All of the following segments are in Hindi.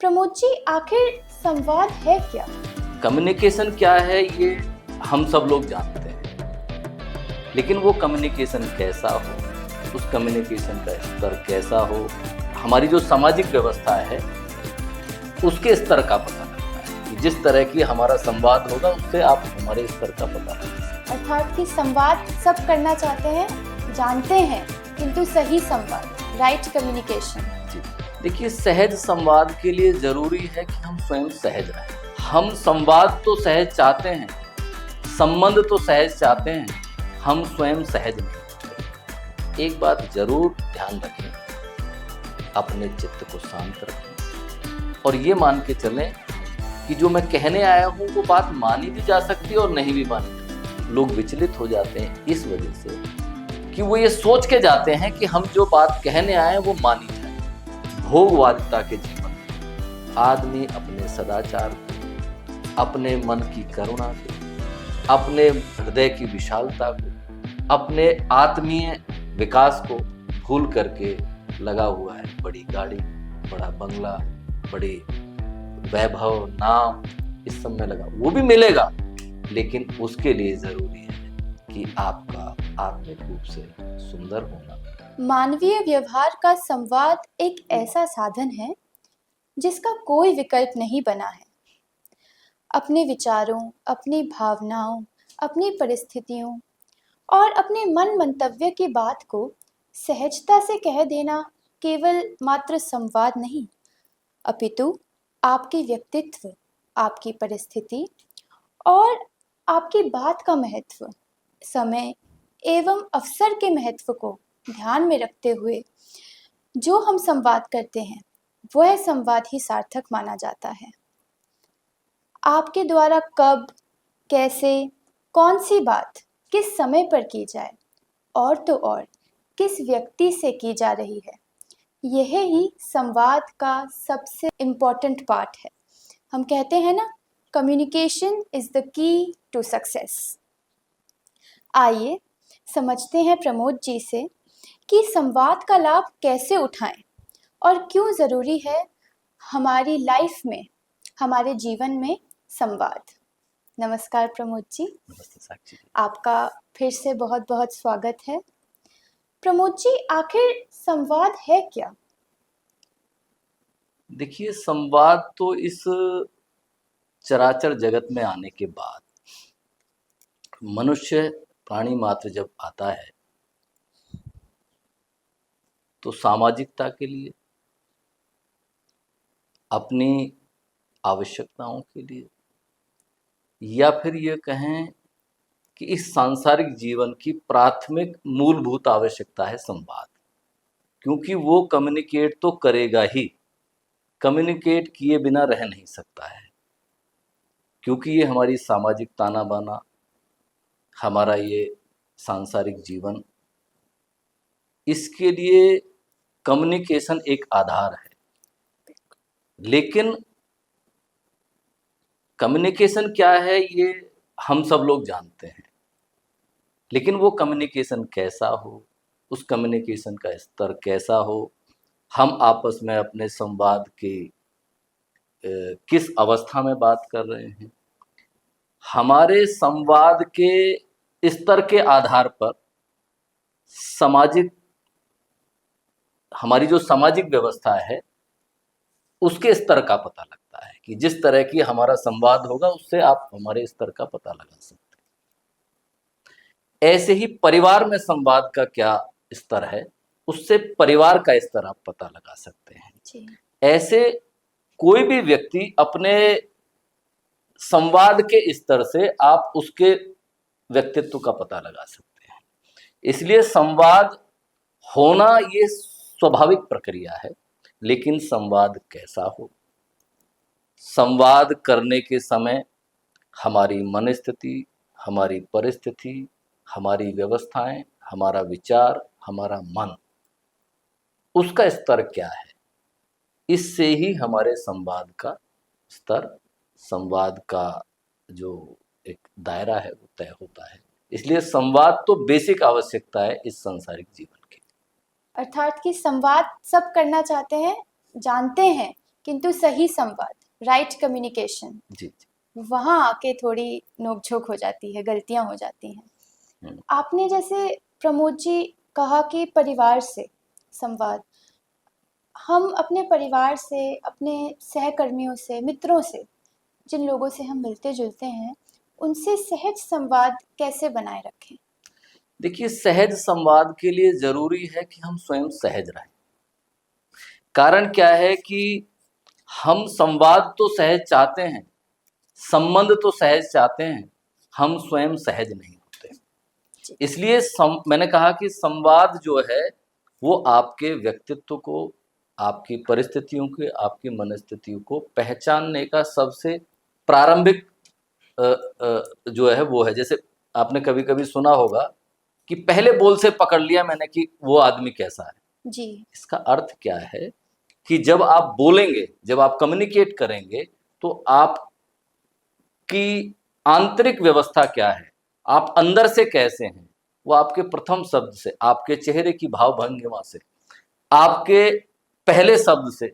प्रमोद जी, आखिर संवाद है क्या? कम्युनिकेशन क्या है ये हम सब लोग जानते हैं, लेकिन वो कम्युनिकेशन कैसा हो, उस कम्युनिकेशन का स्तर कैसा हो, हमारी जो सामाजिक व्यवस्था है उसके स्तर का पता लगता है कि जिस तरह की हमारा संवाद होगा उससे आप हमारे स्तर का पता लगा सकते हैं। अर्थात कि संवाद सब करना चाहते हैं, जानते हैं, किंतु सही संवाद, राइट कम्युनिकेशन। जी, देखिए, सहज संवाद के लिए जरूरी है कि हम स्वयं सहज रहें। हम संवाद तो सहज चाहते हैं, संबंध तो सहज चाहते हैं, हम स्वयं सहज नहीं। एक बात जरूर ध्यान रखें, अपने चित्त को शांत रखें और ये मान के चलें कि जो मैं कहने आया हूँ वो बात मानी भी जा सकती है और नहीं भी मानी जा सकती। लोग विचलित हो जाते हैं इस वजह से कि वो ये सोच के जाते हैं कि हम जो बात कहने आए हैं वो मानी जाए। भोगवादिता के जीवन में आदमी अपने सदाचार को, अपने मन की करुणा को, अपने हृदय की विशालता को, अपने आत्मीय विकास को भूल करके लगा हुआ है बड़ी गाड़ी, बड़ा बंगला, बड़ी वैभव, नाम, इस सब में लगा। वो भी मिलेगा, लेकिन उसके लिए जरूरी है कि आपका आत्मिक रूप से सुंदर होना। मानवीय व्यवहार का संवाद एक ऐसा साधन है जिसका कोई विकल्प नहीं बना है। अपने विचारों, अपनी भावनाओं, अपनी परिस्थितियों और अपने मन मंतव्य की बात को सहजता से कह देना केवल मात्र संवाद नहीं, अपितु आपके व्यक्तित्व, आपकी परिस्थिति और आपकी बात का महत्व, समय एवं अवसर के महत्व को ध्यान में रखते हुए जो हम संवाद करते हैं वह संवाद ही सार्थक माना जाता है। आपके द्वारा कब, कैसे, कौन सी बात किस समय पर की जाए और तो और किस व्यक्ति से की जा रही है, यह ही संवाद का सबसे इम्पोर्टेंट पार्ट है। हम कहते हैं ना, communication is the key to success. आइए समझते हैं प्रमोद जी से कि संवाद का लाभ कैसे उठाएं और क्यों ज़रूरी है हमारी लाइफ में, हमारे जीवन में संवाद। नमस्कार प्रमोद जी। नमस्ते साक्षी जी। आपका फिर से बहुत बहुत स्वागत है। प्रमोद जी, आखिर संवाद है क्या? देखिए, संवाद तो इस चराचर जगत में आने के बाद मनुष्य प्राणी मात्र जब आता है तो सामाजिकता के लिए, अपनी आवश्यकताओं के लिए, या फिर ये कहें कि इस सांसारिक जीवन की प्राथमिक मूलभूत आवश्यकता है संवाद। क्योंकि वो कम्युनिकेट तो करेगा ही, कम्युनिकेट किए बिना रह नहीं सकता है। क्योंकि ये हमारी सामाजिक ताना बाना, हमारा ये सांसारिक जीवन, इसके लिए कम्युनिकेशन एक आधार है। लेकिन कम्युनिकेशन क्या है ये हम सब लोग जानते हैं, लेकिन वो कम्युनिकेशन कैसा हो, उस कम्युनिकेशन का स्तर कैसा हो, हम आपस में अपने संवाद की किस अवस्था में बात कर रहे हैं, हमारे संवाद के स्तर के आधार पर सामाजिक, हमारी जो सामाजिक व्यवस्था है उसके स्तर का पता लगता है कि जिस तरह की हमारा संवाद होगा उससे आप हमारे स्तर का पता लगा सकते हैं। ऐसे ही परिवार में संवाद का क्या स्तर है, उससे परिवार का स्तर आप पता लगा सकते हैं जी। ऐसे कोई भी व्यक्ति अपने संवाद के स्तर से आप उसके व्यक्तित्व का पता लगा सकते हैं। इसलिए संवाद होना ये स्वाभाविक प्रक्रिया है, लेकिन संवाद कैसा हो, संवाद करने के समय हमारी मन स्थिति, हमारी परिस्थिति, हमारी व्यवस्थाएं, हमारा विचार, हमारा मन, उसका स्तर क्या है, इससे ही हमारे संवाद का स्तर, संवाद का जो एक दायरा है वो तय होता है। इसलिए संवाद तो बेसिक आवश्यकता है इस सांसारिक जीवन की। अर्थात कि संवाद सब करना चाहते हैं, जानते हैं, किंतु सही संवाद, राइट कम्युनिकेशन, जी जी। वहाँ आके थोड़ी नोक-झोंक हो जाती है, गलतियाँ हो जाती हैं। हम्म, आपने जैसे प्रमोद जी कहा कि परिवार से संवाद, हम अपने परिवार से, अपने सहकर्मियों से, मित्रों से, जिन लोगों से हम मिलते-जुलते हैं, उनसे सहज संवाद कैसे बनाए रखें? देखिए, सहज संवाद के लिए जरूरी है कि हम स्वयं सहज रहें। कारण क्या है कि हम संवाद तो सहज चाहते हैं, संबंध तो सहज चाहते हैं, हम स्वयं सहज नहीं होते। जी। इसलिए मैंने कहा कि संवाद जो है वो आपके व्यक्तित्व को, आपकी परिस्थितियों के, आपकी मनस्थितियों को पहचानने का सबसे प्रारंभिक जो है वो है। जैसे आपने कभी कभी सुना होगा कि पहले बोल से पकड़ लिया मैंने कि वो आदमी कैसा है। जी। इसका अर्थ क्या है कि जब आप बोलेंगे, जब आप कम्युनिकेट करेंगे, तो आपकी आंतरिक व्यवस्था क्या है, आप अंदर से कैसे हैं, वो आपके प्रथम शब्द से, आपके चेहरे की भाव भंगिमा से, आपके पहले शब्द से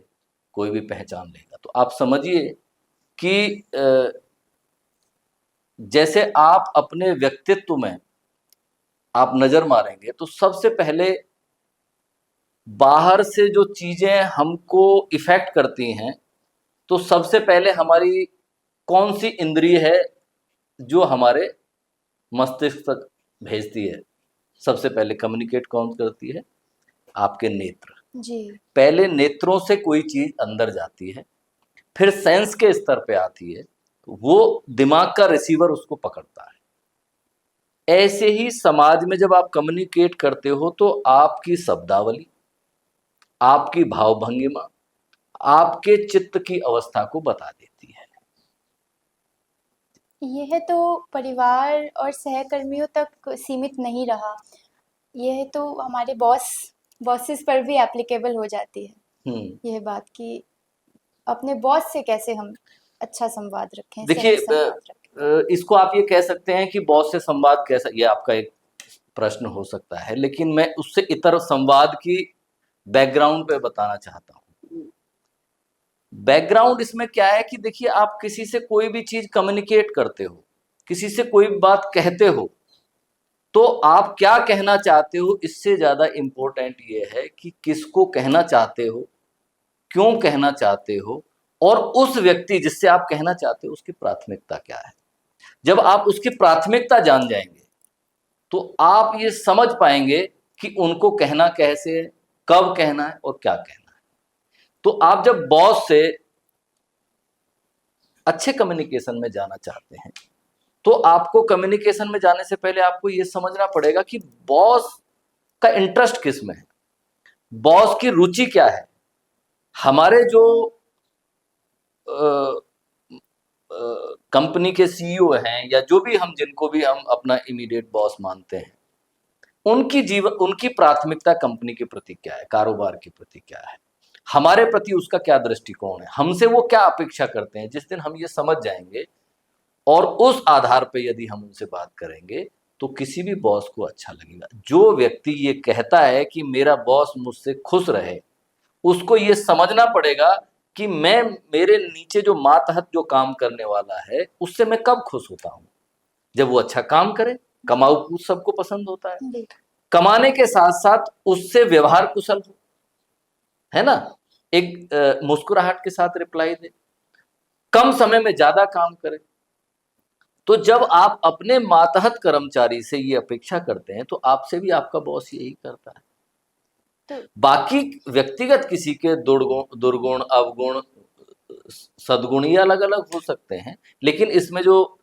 कोई भी पहचान लेगा। तो आप समझिए कि जैसे आप अपने व्यक्तित्व में आप नजर मारेंगे तो सबसे पहले बाहर से जो चीजें हमको इफेक्ट करती हैं, तो सबसे पहले हमारी कौन सी इंद्रिय है जो हमारे मस्तिष्क तक भेजती है? सबसे पहले कम्युनिकेट कौन करती है? आपके नेत्र। जी। पहले नेत्रों से कोई चीज अंदर जाती है, फिर सेंस के स्तर पे आती है, तो वो दिमाग का रिसीवर उसको पकड़ता है। ऐसे ही समाज में जब आप कम्युनिकेट करते हो तो आपकी शब्दावली, आपकी भाव भंगिमा आपके चित्त की अवस्था को बता देती है। यह तो परिवार और सहकर्मियों तक सीमित नहीं रहा, यह तो हमारे बॉसेस पर भी एप्लीकेबल हो जाती है यह बात कि अपने बॉस से कैसे हम अच्छा संवाद रखें, देखिए, सहज संवाद रखें। इसको आप ये कह सकते हैं कि बॉस से संवाद कैसा, ये आपका एक प्रश्न हो सकता है, लेकिन मैं उससे इतर संवाद की बैकग्राउंड पे बताना चाहता हूँ। बैकग्राउंड इसमें क्या है कि देखिए, आप किसी से कोई भी चीज कम्युनिकेट करते हो, किसी से कोई बात कहते हो, तो आप क्या कहना चाहते हो इससे ज्यादा इंपॉर्टेंट ये है कि किसको कहना चाहते हो, क्यों कहना चाहते हो, और उस व्यक्ति जिससे आप कहना चाहते हो उसकी प्राथमिकता क्या है। जब आप उसकी प्राथमिकता जान जाएंगे तो आप ये समझ पाएंगे कि उनको कहना कैसे है, कब कहना है और क्या कहना है। तो आप जब बॉस से अच्छे कम्युनिकेशन में जाना चाहते हैं तो आपको कम्युनिकेशन में जाने से पहले आपको यह समझना पड़ेगा कि बॉस का इंटरेस्ट किस में है, बॉस की रुचि क्या है। हमारे जो कंपनी के सीईओ हैं या जो भी हम, जिनको भी हम अपना इमीडिएट बॉस मानते हैं, उनकी प्राथमिकता कंपनी के प्रति क्या है, कारोबार के प्रति क्या है, हमारे प्रति उसका क्या दृष्टिकोण है, हमसे वो क्या अपेक्षा करते हैं। जिस दिन हम ये समझ जाएंगे और उस आधार पे यदि हम उनसे बात करेंगे तो किसी भी बॉस को अच्छा लगेगा। जो व्यक्ति ये कहता है कि मेरा बॉस मुझसे खुश रहे, उसको ये समझना पड़ेगा कि मैं, मेरे नीचे जो मातहत जो काम करने वाला है उससे मैं कब खुश होता हूं, जब वो अच्छा काम करे। कमाऊ पूछ सबको पसंद होता है, कमाने के साथ साथ उससे व्यवहार कुशल हो, है ना, एक मुस्कुराहट के साथ रिप्लाई दे, कम समय में ज्यादा काम करे। तो जब आप अपने मातहत कर्मचारी से ये अपेक्षा करते हैं तो आपसे भी आपका बॉस यही करता है। तो बाकी व्यक्तिगत किसी के दुर्गुण अवगुण सद्गुण ये अलग अलग हो सकते हैं, लेकिन इसमें जो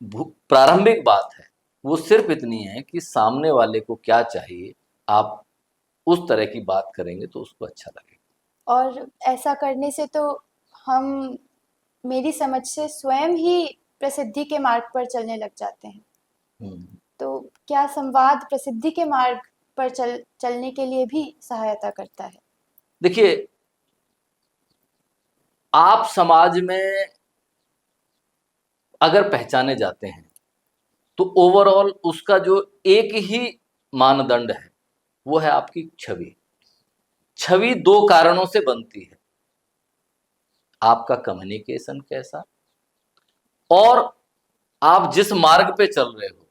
प्रारंभिक बात है वो सिर्फ इतनी है कि सामने वाले को क्या चाहिए, आप उस तरह की बात करेंगे तो उसको अच्छा लगेगा। और ऐसा करने से तो हम, मेरी समझ से, स्वयं ही प्रसिद्धि के मार्ग पर चलने लग जाते हैं। तो क्या संवाद प्रसिद्धि के मार्ग पर चलने के लिए भी सहायता करता है? देखिए, आप समाज में अगर पहचाने जाते हैं तो ओवरऑल उसका जो एक ही मानदंड है वो है आपकी छवि। छवि दो कारणों से बनती है। आपका कम्युनिकेशन कैसा, और आप जिस मार्ग पे चल रहे हो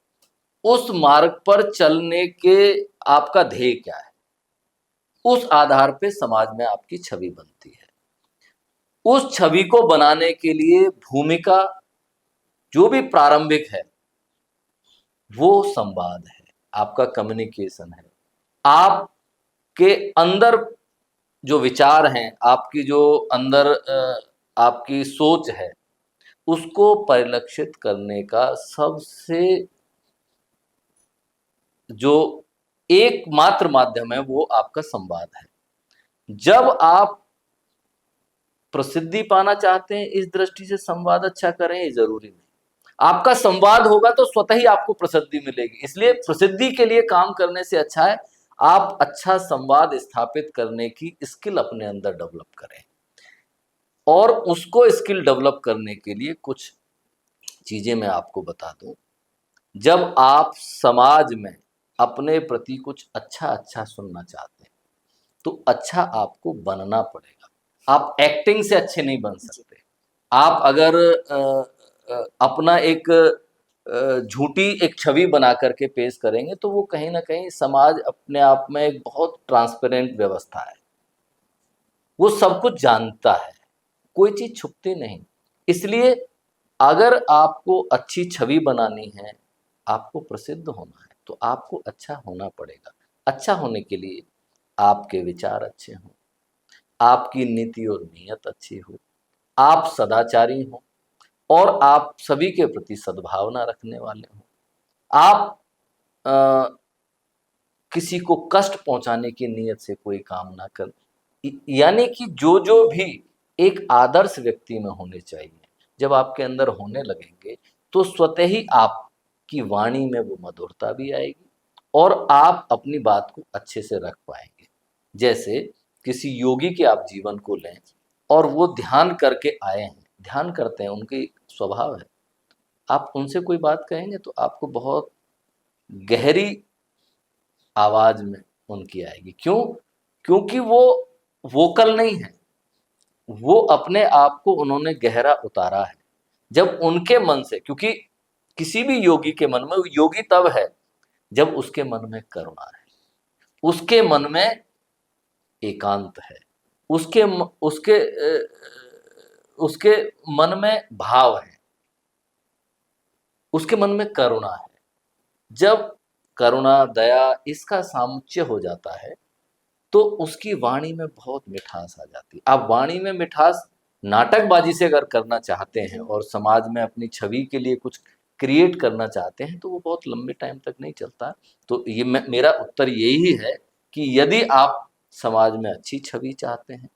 उस मार्ग पर चलने के आपका ध्येय क्या है, उस आधार पे समाज में आपकी छवि बनती है। उस छवि को बनाने के लिए भूमिका जो भी प्रारंभिक है वो संवाद है, आपका कम्युनिकेशन है। आपके अंदर जो विचार हैं, आपकी जो अंदर आपकी सोच है, उसको परिलक्षित करने का सबसे जो एकमात्र माध्यम है वो आपका संवाद है। जब आप प्रसिद्धि पाना चाहते हैं, इस दृष्टि से संवाद अच्छा करें, ये जरूरी नहीं। आपका संवाद होगा तो स्वतः ही आपको प्रसिद्धि मिलेगी। इसलिए प्रसिद्धि के लिए काम करने से अच्छा है आप अच्छा संवाद स्थापित करने की स्किल अपने अंदर डेवलप करें। और उसको स्किल डेवलप करने के लिए कुछ चीजें मैं आपको बता दूं। जब आप समाज में अपने प्रति कुछ अच्छा अच्छा सुनना चाहते हैं तो अच्छा आपको बनना पड़ेगा। आप एक्टिंग से अच्छे नहीं बन सकते। आप अगर अपना एक झूठी एक छवि बना करके पेश करेंगे तो वो कहीं ना कहीं समाज अपने आप में एक बहुत ट्रांसपेरेंट व्यवस्था है, वो सब कुछ जानता है, कोई चीज छुपती नहीं। इसलिए अगर आपको अच्छी छवि बनानी है, आपको प्रसिद्ध होना है, तो आपको अच्छा होना पड़ेगा। अच्छा होने के लिए आपके विचार अच्छे हों, आपकी नीति और नीयत अच्छी हो, आप सदाचारी हों और आप सभी के प्रति सद्भावना रखने वाले हों। आप अ, किसी को कष्ट पहुंचाने की नीयत से कोई काम ना करें। यानी कि जो जो भी एक आदर्श व्यक्ति में होने चाहिए, जब आपके अंदर होने लगेंगे तो स्वतः ही आपकी वाणी में वो मधुरता भी आएगी और आप अपनी बात को अच्छे से रख पाएंगे। जैसे किसी योगी के आप जीवन को लें और वो ध्यान करके आए हैं, ध्यान करते हैं, उनकी स्वभाव है, आप उनसे कोई बात कहेंगे तो आपको बहुत गहरी आवाज में उनकी आएगी। क्यों? क्योंकि वो वोकल नहीं है, वो अपने आप को उन्होंने गहरा उतारा है। जब उनके मन से, क्योंकि किसी भी योगी के मन में, योगी तब है जब उसके मन में करुणा है, उसके मन में एकांत है, उसके उसके उसके मन में भाव है, उसके मन में करुणा है। जब करुणा दया इसका सामुच्य हो जाता है तो उसकी वाणी में बहुत मिठास आ जाती है। आप वाणी में मिठास नाटकबाजी से अगर करना चाहते हैं और समाज में अपनी छवि के लिए कुछ क्रिएट करना चाहते हैं तो वो बहुत लंबे टाइम तक नहीं चलता। तो ये मेरा उत्तर यही है कि यदि आप समाज में अच्छी छवि चाहते हैं,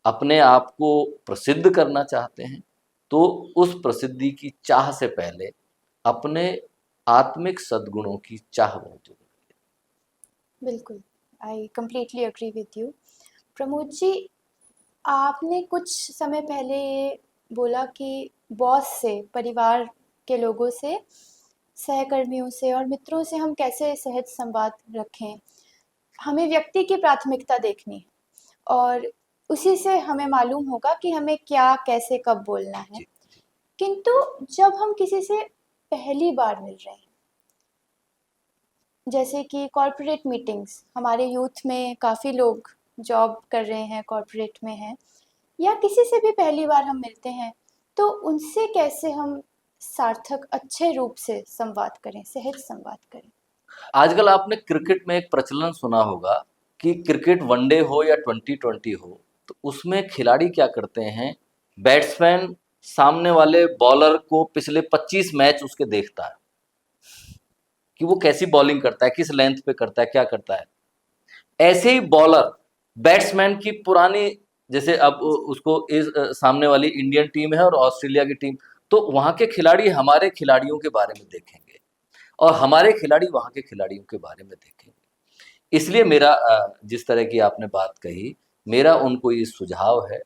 अपने आप को प्रसिद्ध करना चाहते हैं, तो उस प्रसिद्धि की चाह से पहले अपने आत्मिक सद्गुणों की चाह बहुत जरूरी है। बिल्कुल, I completely agree with you. Pramod ji, आपने कुछ समय पहले ये बोला कि बॉस से, परिवार के लोगों से, सहकर्मियों से और मित्रों से हम कैसे सहज संवाद रखें। हमें व्यक्ति की प्राथमिकता देखनी है और उसी से हमें मालूम होगा कि हमें क्या, कैसे, कब बोलना है। किंतु जब हम किसी से पहली बार मिल रहे हैं, जैसे कि कॉर्पोरेट मीटिंग्स, हमारे यूथ में काफ़ी लोग जॉब कर रहे हैं, कॉर्पोरेट में हैं, या किसी से भी पहली बार हम मिलते हैं, तो उनसे कैसे हम सार्थक अच्छे रूप से संवाद करें, सहज संवाद करें। आजकल आपने क्रिकेट में एक प्रचलन सुना होगा कि क्रिकेट वनडे हो या 2020 हो, तो उसमें खिलाड़ी क्या करते हैं, बैट्समैन सामने वाले बॉलर को पिछले 25 मैच उसके देखता है कि वो कैसी बॉलिंग करता है, किस लेंथ पे करता है, क्या करता है। ऐसे ही बॉलर बैट्समैन की पुरानी, जैसे अब उसको इस सामने वाली इंडियन टीम है और ऑस्ट्रेलिया की टीम, तो वहां के खिलाड़ी हमारे खिलाड़ियों के बारे में देखेंगे और हमारे खिलाड़ी वहां के खिलाड़ियों के बारे में देखेंगे। इसलिए मेरा जिस तरह की आपने बात कही, मेरा उनको ये सुझाव है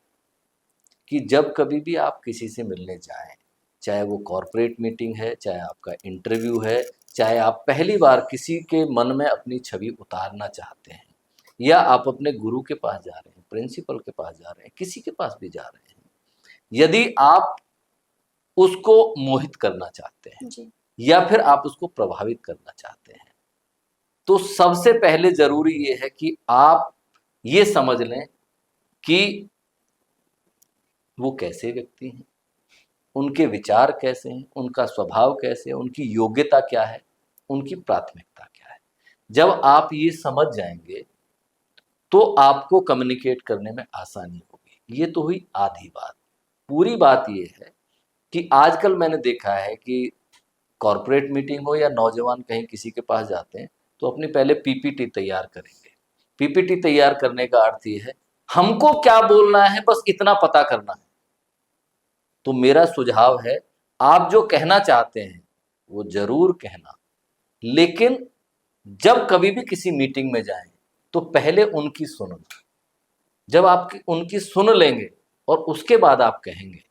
कि जब कभी भी आप किसी से मिलने जाएं, चाहे वो कॉर्पोरेट मीटिंग है, चाहे आपका इंटरव्यू है, चाहे आप पहली बार किसी के मन में अपनी छवि उतारना चाहते हैं, या आप अपने गुरु के पास जा रहे हैं, प्रिंसिपल के पास जा रहे हैं, किसी के पास भी जा रहे हैं, यदि आप उसको मोहित करना चाहते हैं जी। या फिर आप उसको प्रभावित करना चाहते हैं, तो सबसे पहले जरूरी ये है कि आप ये समझ लें कि वो कैसे व्यक्ति हैं, उनके विचार कैसे हैं, उनका स्वभाव कैसे है, उनकी योग्यता क्या है, उनकी प्राथमिकता क्या है। जब आप ये समझ जाएंगे तो आपको कम्युनिकेट करने में आसानी होगी। ये तो हुई आधी बात। पूरी बात ये है कि आजकल मैंने देखा है कि कॉरपोरेट मीटिंग हो या नौजवान कहीं किसी के पास जाते हैं तो अपनी पहले पीपीटी तैयार करेंगे। पीपीटी तैयार करने का अर्थ ये है हमको क्या बोलना है बस इतना पता करना है। तो मेरा सुझाव है आप जो कहना चाहते हैं वो जरूर कहना, लेकिन जब कभी भी किसी मीटिंग में जाएं तो पहले उनकी सुनना। जब आप उनकी सुन लेंगे और उसके बाद आप कहेंगे,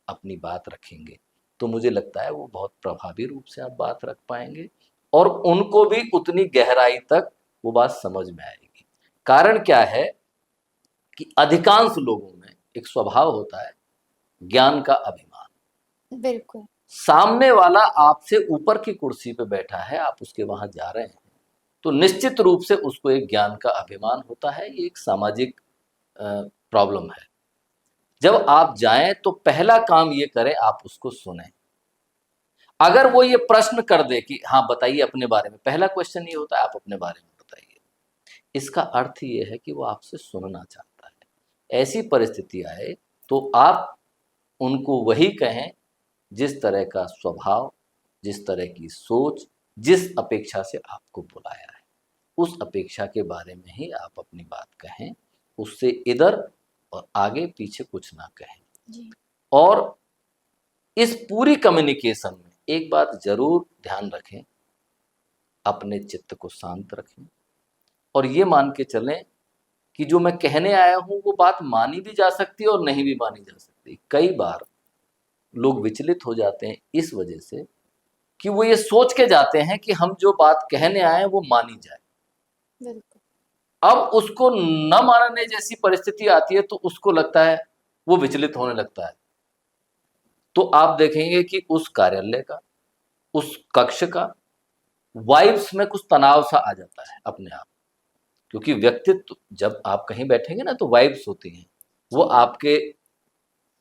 अपनी बात रखेंगे, तो मुझे लगता है वो बहुत प्रभावी रूप से आप बात रख पाएंगे और उनको भी उतनी गहराई तक वो बात समझ में आएगी। कारण क्या है कि अधिकांश लोगों में एक स्वभाव होता है ज्ञान का अभिमान। बिल्कुल। सामने वाला आपसे ऊपर की कुर्सी पे बैठा है, आप उसके वहां जा रहे हैं, तो निश्चित रूप से उसको एक ज्ञान का अभिमान होता है। ये एक सामाजिक प्रॉब्लम है। जब आप जाएं तो पहला काम ये करें आप उसको सुनें। अगर वो ये प्रश्न कर दे कि हाँ बताइए अपने बारे में, पहला क्वेश्चन ये होता है आप अपने बारे में बताइए, इसका अर्थ ये है कि वो आपसे सुनना चाहता है। ऐसी परिस्थिति आए तो आप उनको वही कहें जिस तरह का स्वभाव, जिस तरह की सोच, जिस अपेक्षा से आपको बुलाया है, उस अपेक्षा के बारे में ही आप अपनी बात कहें। उससे इधर और आगे पीछे कुछ ना कहें। जी। और इस पूरी कम्युनिकेशन में एक बात जरूर ध्यान रखें, अपने चित्त को शांत रखें और ये मान के चलें कि जो मैं कहने आया हूं वो बात मानी भी जा सकती है और नहीं भी मानी जा सकती। कई बार लोग विचलित हो जाते हैं इस वजह से कि वो ये सोच के जाते हैं कि हम जो बात कहने आए वो मानी जाए। बिल्कुल। अब उसको न मानने जैसी परिस्थिति आती है तो उसको लगता है, वो विचलित होने लगता है। तो आप देखेंगे कि उस कार्यालय का, उस कक्ष का वाइब्स में कुछ तनाव सा आ जाता है अपने आप। क्योंकि व्यक्तित्व जब आप कहीं बैठेंगे ना तो वाइब्स होती हैं, वो आपके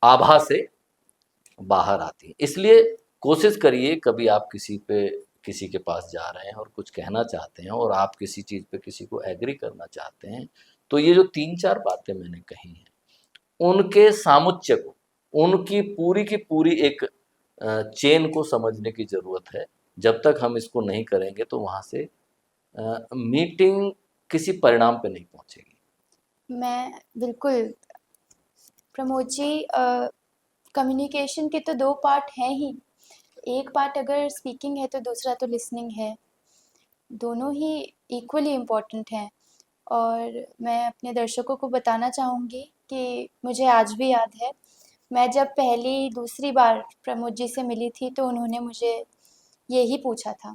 आभा से बाहर आती है। इसलिए कोशिश करिए कभी आप किसी के पास जा रहे हैं और कुछ कहना चाहते हैं और आप किसी चीज़ पे किसी को एग्री करना चाहते हैं, तो ये जो 3-4 बातें मैंने कही हैं उनके सामुच्य को, उनकी पूरी की पूरी एक चेन को समझने की ज़रूरत है। जब तक हम इसको नहीं करेंगे तो वहाँ से मीटिंग किसी परिणाम पे नहीं पहुँचेगी। मैं बिल्कुल प्रमोद जी, कम्युनिकेशन के तो 2 पार्ट हैं ही। एक पार्ट अगर स्पीकिंग है तो दूसरा तो लिसनिंग है। दोनों ही इक्वली इम्पोर्टेंट हैं और मैं अपने दर्शकों को बताना चाहूँगी कि मुझे आज भी याद है, मैं जब पहली दूसरी बार प्रमोद जी से मिली थी तो उन्होंने मुझे यही पूछा था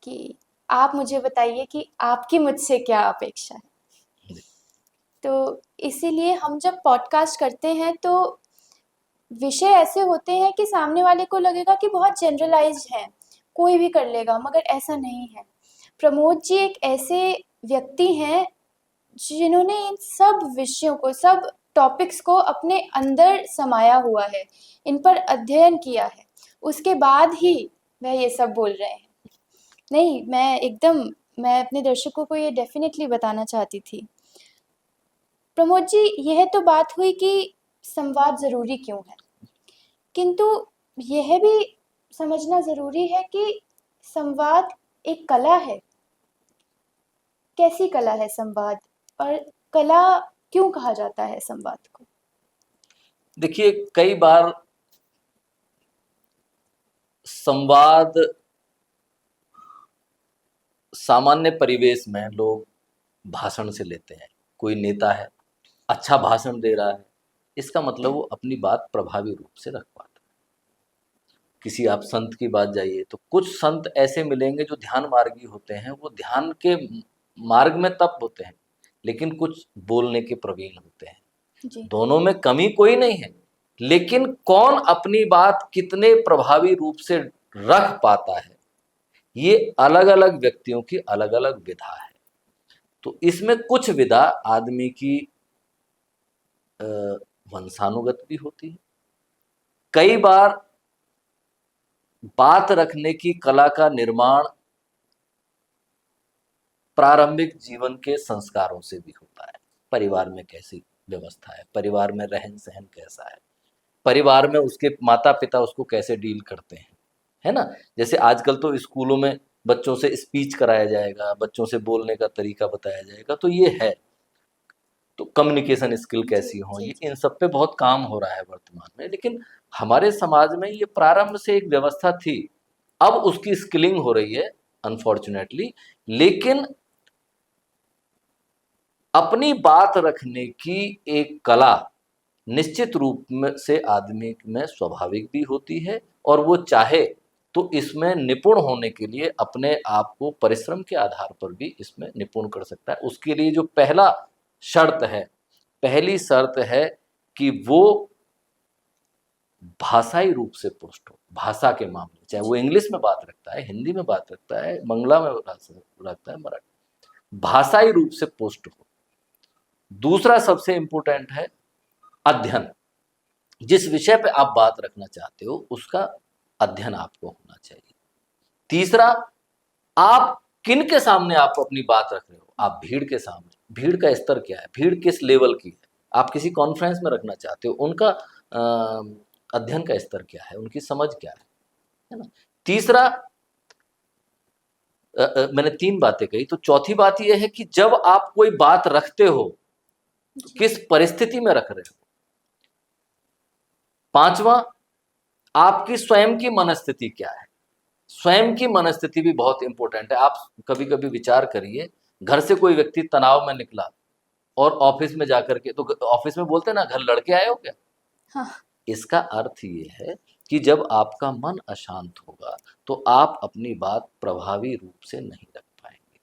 कि आप मुझे बताइए कि आपकी मुझसे क्या अपेक्षा है। तो इसीलिए हम जब पॉडकास्ट करते हैं तो विषय ऐसे होते हैं कि सामने वाले को लगेगा कि बहुत जनरलाइज्ड है, कोई भी कर लेगा, मगर ऐसा नहीं है। प्रमोद जी एक ऐसे व्यक्ति हैं जिन्होंने इन सब विषयों को, सब टॉपिक्स को अपने अंदर समाया हुआ है, इन पर अध्ययन किया है, उसके बाद ही वह ये सब बोल रहे हैं। नहीं, मैं अपने दर्शकों को ये डेफिनेटली बताना चाहती थी। प्रमोद जी, यह तो बात हुई कि संवाद ज़रूरी क्यों है, किंतु यह भी समझना ज़रूरी है कि संवाद एक कला है। कैसी कला है संवाद, और कला क्यों कहा जाता है संवाद को? देखिए, कई बार संवाद सामान्य परिवेश में लोग भाषण से लेते हैं। कोई नेता है, अच्छा भाषण दे रहा है, इसका मतलब वो अपनी बात प्रभावी रूप से रख पाता है। किसी आप संत की बात जाइए तो कुछ संत ऐसे मिलेंगे जो ध्यान मार्गी होते हैं, वो ध्यान के मार्ग में तप होते हैं, लेकिन कुछ बोलने के प्रवीण होते हैं। जी। दोनों में कमी कोई नहीं है, लेकिन कौन अपनी बात कितने प्रभावी रूप से रख पाता है, ये अलग अलग व्यक्तियों की अलग अलग विधा है। तो इसमें कुछ विधा आदमी की वंशानुगत भी होती है। कई बार बात रखने की कला का निर्माण प्रारंभिक जीवन के संस्कारों से भी होता है। परिवार में कैसी व्यवस्था है, परिवार में रहन सहन कैसा है, परिवार में उसके माता पिता उसको कैसे डील करते हैं, है ना। जैसे आजकल तो स्कूलों में बच्चों से स्पीच कराया जाएगा, बच्चों से बोलने का तरीका बताया जाएगा, तो ये है। तो कम्युनिकेशन स्किल जी कैसी हो, जी ये जी इन सब पे बहुत काम हो रहा है वर्तमान में। लेकिन हमारे समाज में ये प्रारंभ से एक व्यवस्था थी, अब उसकी स्किलिंग हो रही है अनफॉर्चुनेटली। लेकिन अपनी बात रखने की एक कला निश्चित रूप में से आदमी में स्वाभाविक भी होती है, और वो चाहे तो इसमें निपुण होने के लिए अपने आप को परिश्रम के आधार पर भी इसमें निपुण कर सकता है। उसके लिए जो पहला शर्त है, पहली शर्त है कि वो भाषाई रूप से पुष्ट हो। भाषा के मामले, चाहे वो जी इंग्लिश में बात रखता है, हिंदी में बात रखता है, बंगला में रखता है, मराठी, भाषाई रूप से पुष्ट हो। दूसरा सबसे इंपॉर्टेंट है अध्ययन। जिस विषय पे आप बात रखना चाहते हो उसका अध्ययन आपको होना चाहिए। तीसरा, आप किन के सामने आप अपनी बात रख रहे हो, आप भीड़ के सामने, भीड़ का स्तर क्या है, भीड़ किस लेवल की है, आप किसी कॉन्फ्रेंस में रखना चाहते हो, उनका अध्ययन का स्तर क्या है, उनकी समझ क्या है ना। तीसरा, मैंने 3 बातें कही, तो चौथी बात यह है कि जब आप कोई बात रखते हो तो जी किस परिस्थिति में रख रहे हो। पांचवा, आपकी स्वयं की मनस्थिति क्या है। स्वयं की मनस्थिति भी बहुत इंपॉर्टेंट है। आप कभी कभी विचार करिए, घर से कोई व्यक्ति तनाव में निकला और ऑफिस में जाकर के, तो ऑफिस में बोलते हैं ना, घर लड़के आए हो क्या। हाँ इसका अर्थ ये है कि जब आपका मन अशांत होगा तो आप अपनी बात प्रभावी रूप से नहीं रख पाएंगे।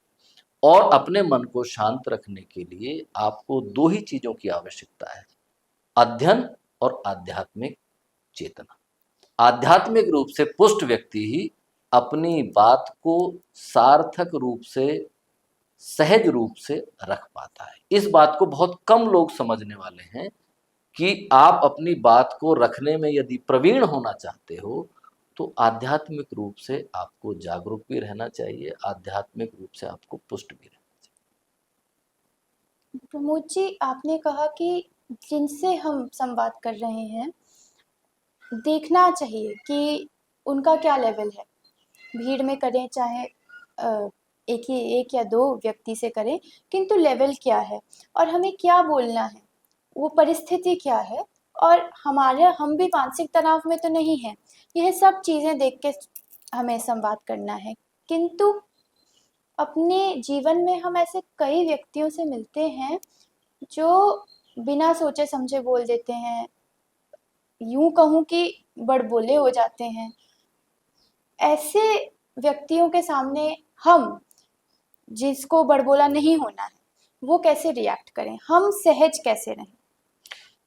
और अपने मन को शांत रखने के लिए आपको 2 ही चीजों की आवश्यकता है, अध्ययन और आध्यात्मिक चेतना। आध्यात्मिक रूप से पुष्ट व्यक्ति ही अपनी बात को सार्थक रूप से, सहज रूप से रख पाता है। इस बात को बहुत कम लोग समझने वाले हैं कि आप अपनी बात को रखने में यदि प्रवीण होना चाहते हो तो आध्यात्मिक रूप से आपको जागरूक भी रहना चाहिए, आध्यात्मिक रूप से आपको पुष्ट भी रहना प्रमोद जी, आपने कहा कि जिनसे हम संवाद कर रहे हैं देखना चाहिए कि उनका क्या लेवल है। भीड़ में करें चाहे एक या दो व्यक्ति से करें, किंतु लेवल क्या है और हमें क्या बोलना है, वो परिस्थिति क्या है, और हम भी मानसिक तनाव में तो नहीं हैं। यह सब चीज़ें देख के हमें संवाद करना है। किंतु अपने जीवन में हम ऐसे कई व्यक्तियों से मिलते हैं जो बिना सोचे समझे बोल देते हैं, यूं कहूँ कि बड़बोले हो जाते हैं। ऐसे व्यक्तियों के सामने हम, जिसको बड़बोला नहीं होना है, वो कैसे रिएक्ट करें, हम सहज कैसे रहें।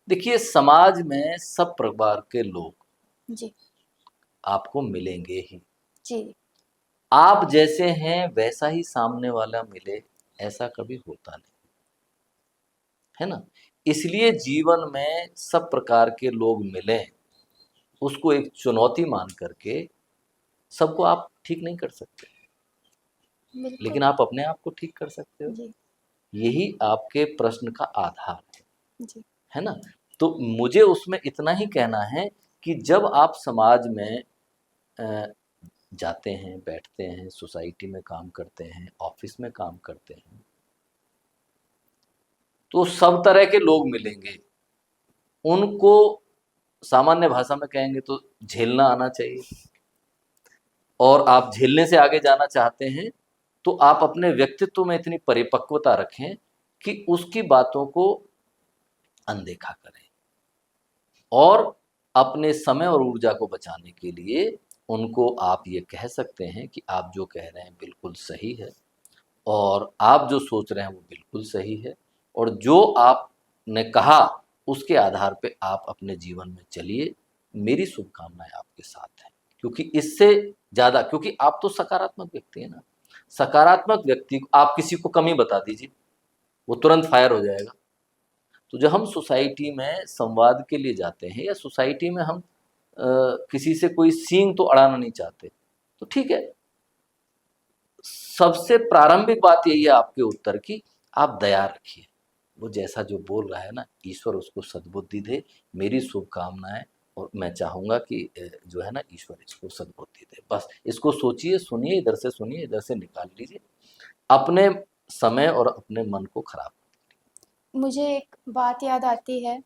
देखिए, समाज में सब प्रकार के लोग जी आपको मिलेंगे ही। जी आप जैसे हैं वैसा ही सामने वाला मिले, ऐसा कभी होता नहीं, है ना। इसलिए जीवन में सब प्रकार के लोग मिलें, उसको एक चुनौती मान करके सबको आप ठीक नहीं कर सकते, बिल्कुल। लेकिन आप अपने आप को ठीक कर सकते हो। जी यही आपके प्रश्न का आधार जी है ना। तो मुझे उसमें इतना ही कहना है कि जब आप समाज में अ, जाते हैं, बैठते हैं, सोसाइटी में काम करते हैं, ऑफिस में काम करते हैं, तो सब तरह के लोग मिलेंगे। उनको सामान्य भाषा में कहेंगे तो झेलना आना चाहिए। और आप झेलने से आगे जाना चाहते हैं तो आप अपने व्यक्तित्व में इतनी परिपक्वता रखें कि उसकी बातों को अनदेखा करें, और अपने समय और ऊर्जा को बचाने के लिए उनको आप ये कह सकते हैं कि आप जो कह रहे हैं बिल्कुल सही है, और आप जो सोच रहे हैं वो बिल्कुल सही है, और जो आपने कहा उसके आधार पे आप अपने जीवन में चलिए। मेरी शुभकामनाएं आपके साथ हैं, क्योंकि इससे ज़्यादा, क्योंकि आप तो सकारात्मक व्यक्ति हैं ना। सकारात्मक व्यक्ति को आप किसी को कमी बता दीजिए, वो तुरंत फायर हो जाएगा। तो जब हम सोसाइटी में संवाद के लिए जाते हैं, या सोसाइटी में हम किसी से कोई सींग तो अड़ाना नहीं चाहते, तो ठीक है, सबसे प्रारंभिक बात यही है आपके उत्तर की, आप दया रखिए। वो जैसा जो बोल रहा है ना, ईश्वर उसको सद्बुद्धि दे, मेरी शुभकामनाएं। और मैं चाहूँगा कि जो है ना, ईश्वर इसको सद्बुद्धि दे। बस इसको सोचिए, सुनिए, इधर से सुनिए, इधर से निकाल लीजिए, अपने समय और अपने मन को खराब। मुझे एक बात याद आती है।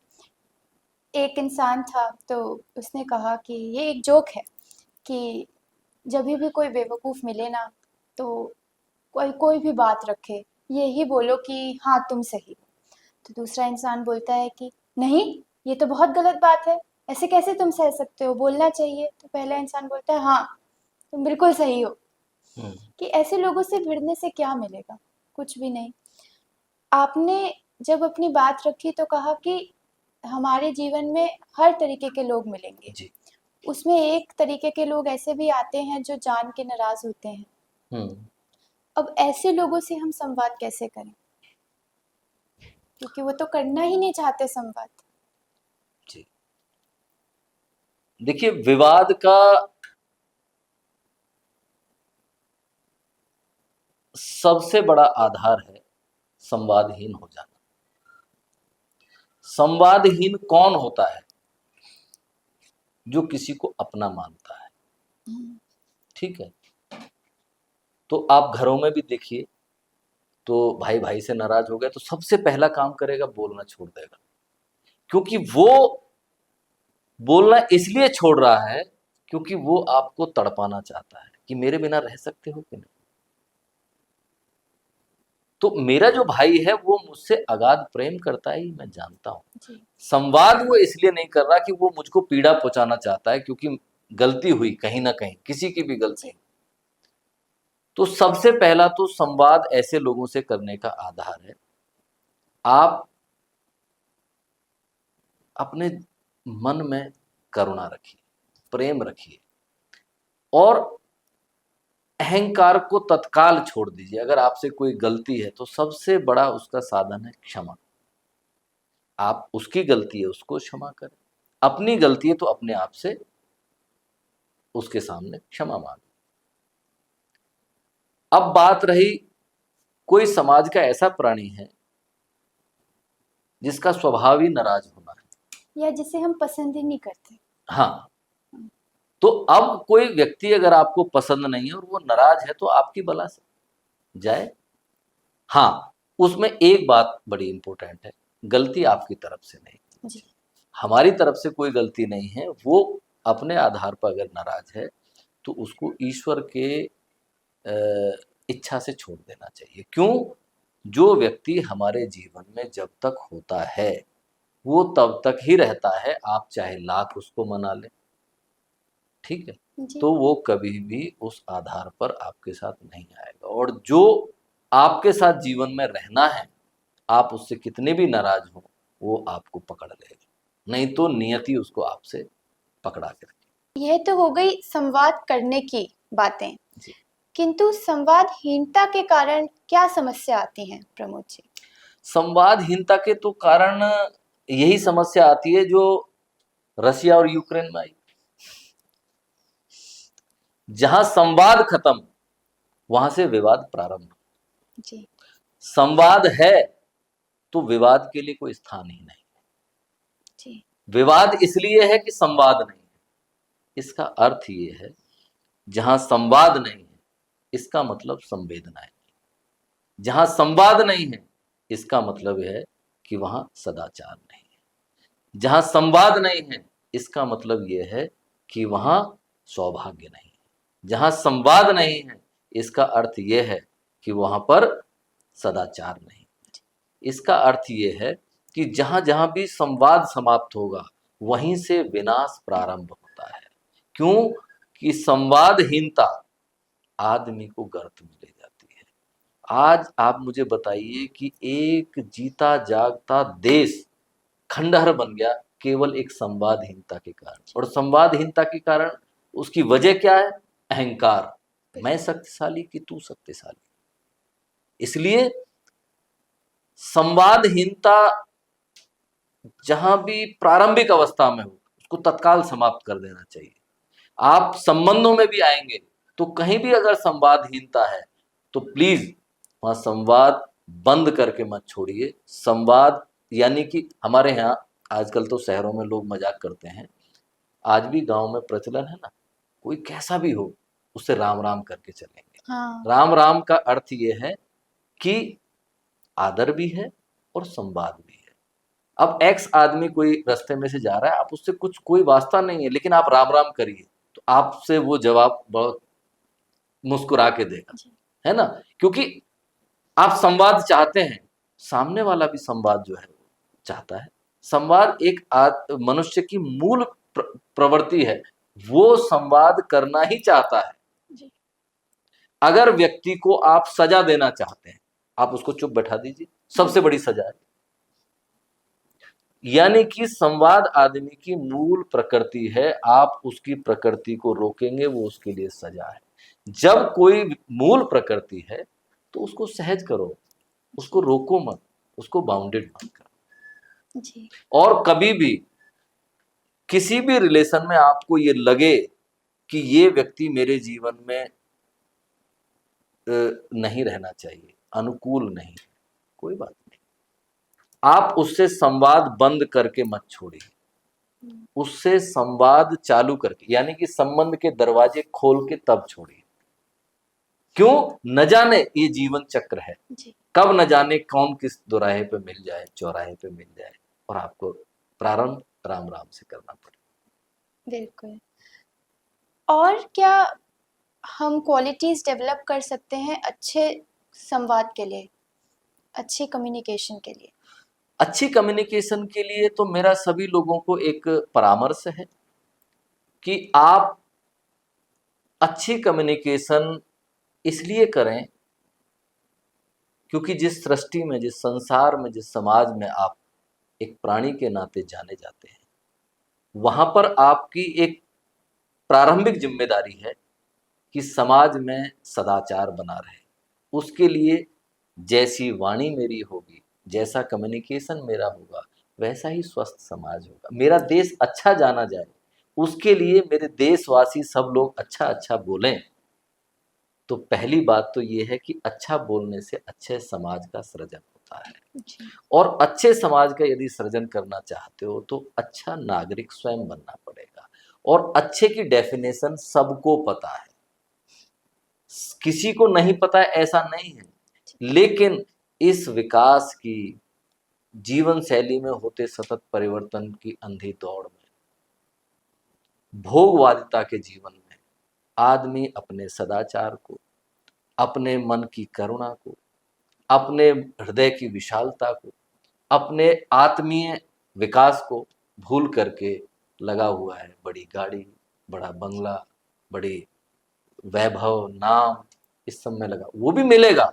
एक इंसान था, तो उसने कहा कि ये एक जोक है कि जब भी कोई बेवकूफ़ मिले ना, तो कोई कोई भी बात रखे, यही बोलो कि हाँ तुम सही हो। तो दूसरा इंसान बोलता है कि नहीं, ये तो बहुत गलत बात है, ऐसे कैसे तुम सह सकते हो, बोलना चाहिए। तो पहला इंसान बोलता है हाँ तुम बिल्कुल सही हो। कि ऐसे लोगों से भिड़ने से क्या मिलेगा, कुछ भी नहीं। आपने जब अपनी बात रखी तो कहा कि हमारे जीवन में हर तरीके के लोग मिलेंगे, जी। उसमें एक तरीके के लोग ऐसे भी आते हैं जो जान के नाराज होते हैं। अब ऐसे लोगों से हम संवाद कैसे करें, क्योंकि वो तो करना ही नहीं चाहते संवाद। जी, देखिए, विवाद का सबसे बड़ा आधार है संवादहीन हो जाना। संवादहीन कौन होता है? जो किसी को अपना मानता है। ठीक है, तो आप घरों में भी देखिए, तो भाई भाई से नाराज हो गया तो सबसे पहला काम करेगा, बोलना छोड़ देगा। क्योंकि वो बोलना इसलिए छोड़ रहा है क्योंकि वो आपको तड़पाना चाहता है कि मेरे बिना रह सकते हो कि नहीं। तो मेरा जो भाई है वो मुझसे अगाध प्रेम करता है, मैं जानता हूं। संवाद वो इसलिए नहीं कर रहा कि वो मुझको पीड़ा पहुंचाना चाहता है, क्योंकि गलती हुई कहीं ना कहीं, किसी की भी गलती। तो सबसे पहला तो संवाद ऐसे लोगों से करने का आधार है, आप अपने मन में करुणा रखिए, प्रेम रखिए, और अहंकार को तत्काल छोड़ दीजिए। अगर आपसे कोई गलती है तो सबसे बड़ा उसका साधन है क्षमा। आप उसकी गलती है उसको क्षमा करें, अपनी गलती है तो अपने आप से उसके सामने क्षमा मांगे। अब बात रही, कोई समाज का ऐसा प्राणी है जिसका स्वभाव ही नाराज होना है, या जिसे हम पसंद ही नहीं करते। हाँ, तो अब कोई व्यक्ति अगर आपको पसंद नहीं है और वो नाराज है तो आपकी बला से जाए। हाँ, उसमें एक बात बड़ी इंपॉर्टेंट है, गलती आपकी तरफ से नहीं जी। हमारी तरफ से कोई गलती नहीं है। वो अपने आधार पर अगर नाराज है तो उसको ईश्वर के इच्छा से छोड़ देना चाहिए। क्यों? जो व्यक्ति हमारे जीवन में जब तक होता है वो तब तक ही रहता है, आप चाहे लाख उसको मना लें, ठीक है, तो वो कभी भी उस आधार पर आपके साथ नहीं आएगा। और जो आपके साथ जीवन में रहना है, आप उससे कितने भी नाराज हो, वो आपको पकड़ लेगा, नहीं तो नियति उसको आपसे पकड़ा के रखेगी। यह तो हो गई संवाद करने की बातें, किंतु संवादहीनता के कारण क्या समस्या आती है प्रमोद जी? संवादहीनता के तो कारण यही समस्या आती है जो रशिया और यूक्रेन में आई। जहां संवाद खत्म वहां से विवाद प्रारंभ। जी। संवाद है तो विवाद के लिए कोई स्थान ही नहीं। जी। विवाद इसलिए है कि संवाद नहीं है। इसका अर्थ ये है, जहां संवाद नहीं है इसका मतलब संवेदना है। जहां संवाद नहीं है इसका मतलब है कि वहां सदाचार नहीं है। जहां संवाद नहीं है इसका मतलब यह है कि वहां सौभाग्य नहीं है। जहां संवाद नहीं है इसका अर्थ यह है कि वहां पर सदाचार नहीं। इसका अर्थ यह है कि जहां जहां भी संवाद समाप्त होगा वहीं से विनाश प्रारंभ होता है। क्यों? कि संवादहीनता आदमी को गर्त में ले जाती है। आज आप मुझे बताइए कि एक जीता जागता देश खंडहर बन गया केवल एक संवादहीनता के कारण। और संवादहीनता के कारण उसकी वजह क्या है? अहंकार, मैं शक्तिशाली कि तू शक्तिशाली। इसलिए संवादहीनता जहां भी प्रारंभिक अवस्था में हो उसको तत्काल समाप्त कर देना चाहिए। आप संबंधों में भी आएंगे तो कहीं भी अगर संवादहीनता है तो प्लीज वहां संवाद बंद करके मत छोड़िए। संवाद यानी कि हमारे यहाँ आजकल तो शहरों में लोग मजाक करते हैं, आज भी गांव में प्रचलन है ना, कोई कैसा भी हो उससे राम राम करके चलेंगे। हाँ, राम राम का अर्थ ये है कि आदर भी है और संवाद भी है। अब एक्स आदमी कोई रास्ते में से जा रहा है, आप उससे कुछ कोई वास्ता नहीं है, लेकिन आप राम राम करिए तो आपसे वो जवाब बहुत मुस्कुरा के देगा, है ना, क्योंकि आप संवाद चाहते हैं, सामने वाला भी संवाद जो है वो चाहता है। संवाद एक मनुष्य की मूल प्रवृत्ति है, वो संवाद करना ही चाहता है। जी। अगर व्यक्ति को आप सजा देना चाहते हैं, आप उसको चुप बैठा दीजिए, सबसे बड़ी सजा है। यानी कि संवाद आदमी की मूल प्रकृति है, आप उसकी प्रकृति को रोकेंगे वो उसके लिए सजा है। जब कोई मूल प्रकृति है तो उसको सहज करो, उसको रोको मत, उसको बाउंडेड मत करो। जी। और कभी भी किसी भी रिलेशन में आपको ये लगे कि ये व्यक्ति मेरे जीवन में नहीं रहना चाहिए, अनुकूल नहीं, कोई बात नहीं, आप उससे संवाद बंद करके मत छोड़िए, उससे संवाद चालू करके, यानी कि संबंध के दरवाजे खोल के तब छोड़िए। क्यों? न जाने ये जीवन चक्र है, कब न जाने कौन किस दोराहे पे मिल जाए, चौराहे पे मिल जाए, और आपको प्रारंभ राम राम से करना पड़े। बिल्कुल। और क्या हम क्वालिटीज डेवलप कर सकते हैं अच्छे संवाद के लिए, अच्छे कम्युनिकेशन के लिए? अच्छी कम्युनिकेशन के लिए तो मेरा सभी लोगों को एक परामर्श है कि आप अच्छी कम्युनिकेशन इसलिए करें क्योंकि जिस सृष्टि में, जिस संसार में, जिस समाज में आप एक प्राणी के नाते जाने जाते हैं, वहां पर आपकी एक प्रारंभिक जिम्मेदारी है कि समाज में सदाचार बना रहे। उसके लिए जैसी वाणी मेरी होगी, जैसा कम्युनिकेशन मेरा होगा, वैसा ही स्वस्थ समाज होगा। मेरा देश अच्छा जाना जाए, उसके लिए मेरे देशवासी सब लोग अच्छा अच्छा बोलें। तो पहली बात तो ये है कि अच्छा बोलने से अच्छे समाज का सृजन होता है। और अच्छे समाज का यदि सृजन करना चाहते हो तो अच्छा नागरिक स्वयं बनना पड़ेगा। और अच्छे की डेफिनेशन सबको पता है, किसी को नहीं पता है ऐसा नहीं है, लेकिन इस विकास की जीवन शैली में होते सतत परिवर्तन की अंधी दौड़ में, भोगवादिता के जीवन में आदमी अपने सदाचार को, अपने मन की करुणा को, अपने हृदय की विशालता को, अपने आत्मीय विकास को भूल करके लगा हुआ है बड़ी गाड़ी, बड़ा बंगला, बड़ी वैभव, नाम, इस सब में लगा। वो भी मिलेगा,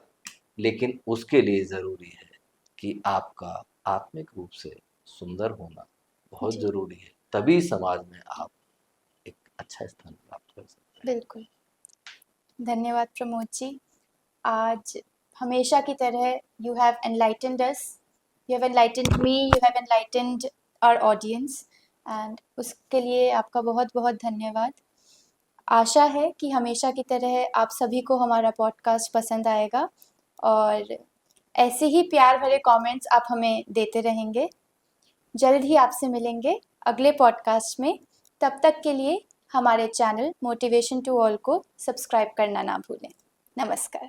लेकिन उसके लिए जरूरी है कि आपका आत्मिक रूप से सुंदर होना बहुत जरूरी है, तभी समाज में आप एक अच्छा स्थान प्राप्त कर सकते हैं। बिल्कुल। धन्यवाद प्रमोद जी। आज हमेशा की तरह you have enlightened us, you have enlightened me, you have enlightened our audience, and उसके लिए आपका बहुत बहुत धन्यवाद। आशा है कि हमेशा की तरह आप सभी को हमारा पॉडकास्ट पसंद आएगा और ऐसे ही प्यार भरे कमेंट्स आप हमें देते रहेंगे। जल्द ही आपसे मिलेंगे अगले पॉडकास्ट में। तब तक के लिए हमारे चैनल मोटिवेशन टू ऑल को सब्सक्राइब करना ना भूलें। नमस्कार।